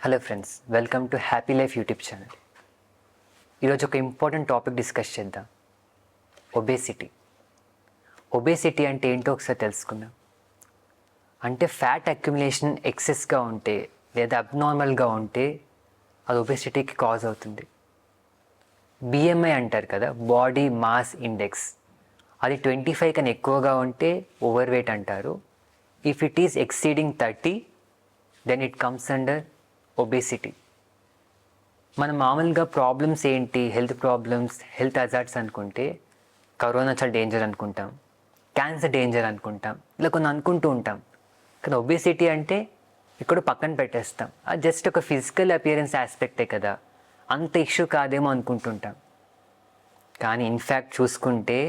Hello friends, welcome to happy life YouTube channel. ఈరోజు ఒక important topic discuss చేద్దాం. Obesity అంటే ఏంటో ఒకసారి తెలుసుకుందాం. అంటే ఫ్యాట్ అక్యుములేషన్ ఎక్సెస్గా ఉంటే లేదా అబ్నార్మల్గా ఉంటే అది ఒబేసిటీకి కాజ్ అవుతుంది. బిఎంఐ అంటారు కదా, బాడీ మాస్ ఇండెక్స్, అది 25 కన్నా ఎక్కువగా ఉంటే ఓవర్ వెయిట్ అంటారు. If it is exceeding 30 then it comes under obesity. మనం మామూలుగా ప్రాబ్లమ్స్ ఏంటి, హెల్త్ ప్రాబ్లమ్స్, హెల్త్ హజార్డ్స్ అనుకుంటే కరోనా చాలా డేంజర్ అనుకుంటాం, క్యాన్సర్ డేంజర్ అనుకుంటాం, ఇలా కొన్ని అనుకుంటూ ఉంటాం. కానీ ఒబేసిటీ అంటే ఇక్కడ పక్కన పెట్టేస్తాం. అది జస్ట్ ఒక ఫిజికల్ అపియరెన్స్ ఆస్పెక్టే కదా, అంత ఇష్యూ కాదేమో అనుకుంటుంటాం. కానీ ఇన్ఫ్యాక్ట్ చూసుకుంటే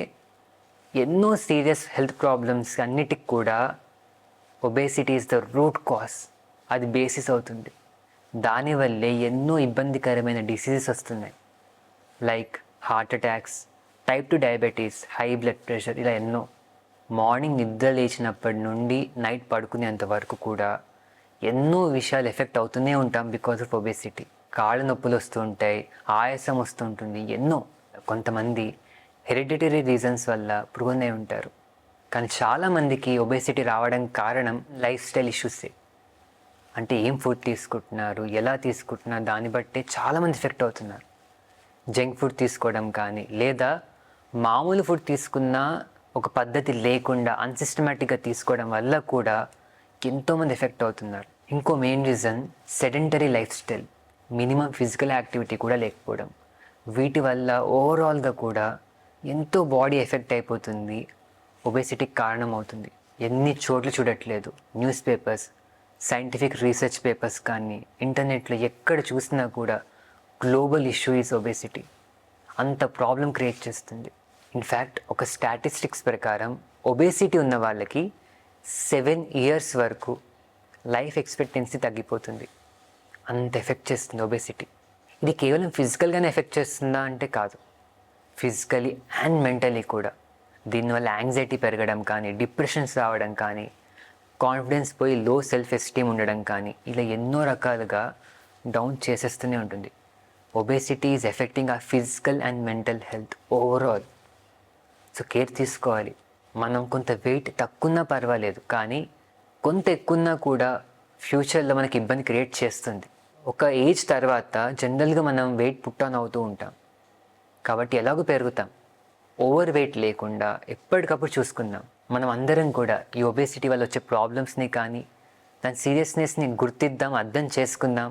ఎన్నో సీరియస్ హెల్త్ ప్రాబ్లమ్స్ అన్నిటికి కూడా obesity is the root cause, అది బేసిస్ అవుతుంది. దానివల్లే ఎన్నో ఇబ్బందికరమైన డిసీజెస్ వస్తున్నాయి, like heart attacks, type 2 diabetes, high blood pressure, ఇలా ఎన్నో. మార్నింగ్ నిద్ర లేచినప్పటి నుండి నైట్ పడుకునేంత వరకు కూడా ఎన్నో విషయాలు ఎఫెక్ట్ అవుతూనే ఉంటాం బికాస్ ఆఫ్ ఒబేసిటీ. కాళ్ళ నొప్పులు వస్తూ ఉంటాయి, ఆయాసం వస్తుంటుంది, ఎన్నో. కొంతమంది హెరిడిటరీ రీజన్స్ వల్ల ప్రోన్ అయి ఉంటారు. కానీ చాలామందికి ఒబేసిటీ రావడం కారణం లైఫ్ స్టైల్ ఇష్యూసే. అంటే ఏం ఫుడ్ తీసుకుంటున్నారు, ఎలా తీసుకుంటున్నారు, దాన్ని బట్టే చాలామంది ఎఫెక్ట్ అవుతున్నారు. జంక్ ఫుడ్ తీసుకోవడం కానీ, లేదా మామూలు ఫుడ్ తీసుకున్న ఒక పద్ధతి లేకుండా అన్సిస్టమేటిక్గా తీసుకోవడం వల్ల కూడా ఎంతోమంది ఎఫెక్ట్ అవుతున్నారు. ఇంకో main reason sedentary life style, minimum physical activity కూడా లేకపోవడం. వీటి వల్ల ఓవరాల్గా కూడా ఎంతో బాడీ ఎఫెక్ట్ అయిపోతుంది, ఒబేసిటీకి కారణం అవుతుంది. ఎన్ని చోట్ల చూడట్లేదు, news papers, scientific research papers కానీ, ఇంటర్నెట్లో ఎక్కడ చూసినా కూడా గ్లోబల్ ఇష్యూ ఈజ్ ఒబేసిటీ. అంత ప్రాబ్లం క్రియేట్ చేస్తుంది. ఇన్ఫ్యాక్ట్ ఒక స్టాటిస్టిక్స్ ప్రకారం ఒబేసిటీ ఉన్న వాళ్ళకి 7 years వరకు లైఫ్ ఎక్స్పెక్టెన్సీ తగ్గిపోతుంది. అంత ఎఫెక్ట్ చేస్తుంది ఒబేసిటీ. ఇది కేవలం ఫిజికల్గానే ఎఫెక్ట్ చేస్తుందా అంటే కాదు, ఫిజికలీ అండ్ మెంటలీ కూడా. దీనివల్ల యాంగ్జైటీ పెరగడం కానీ, డిప్రెషన్స్ రావడం కానీ, కాన్ఫిడెన్స్ పోయి లో సెల్ఫ్ ఎస్టీమ్ ఉండడం కానీ, ఇలా ఎన్నో రకాలుగా డౌన్ చేసేస్తూనే ఉంటుంది. Obesity is affecting our physical and mental health overall. So care తీసుకోవాలి. మనం కొంత వెయిట్ తక్కువన్నా పర్వాలేదు, కానీ కొంత ఎక్కువన్నా కూడా ఫ్యూచర్లో మనకి ఇబ్బంది క్రియేట్ చేస్తుంది. ఒక ఏజ్ తర్వాత జనరల్గా మనం వెయిట్ పుట్ ఆన్ అవుతూ ఉంటాం, కాబట్టి ఎలాగో పెరుగుతాం. ఓవర్ వెయిట్ లేకుండా ఎప్పటికప్పుడు చూసుకుందాం. మనం అందరం కూడా ఈ ఒబేసిటీ వల్ల వచ్చే ప్రాబ్లమ్స్ని కానీ, దాని సీరియస్నెస్ని గుర్తిద్దాం, అర్థం చేసుకుందాం.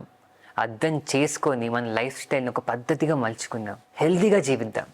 అర్థం చేసుకొని మన లైఫ్ స్టైల్ని ఒక పద్ధతిగా మలుచుకుందాం, హెల్తీగా జీవిద్దాం.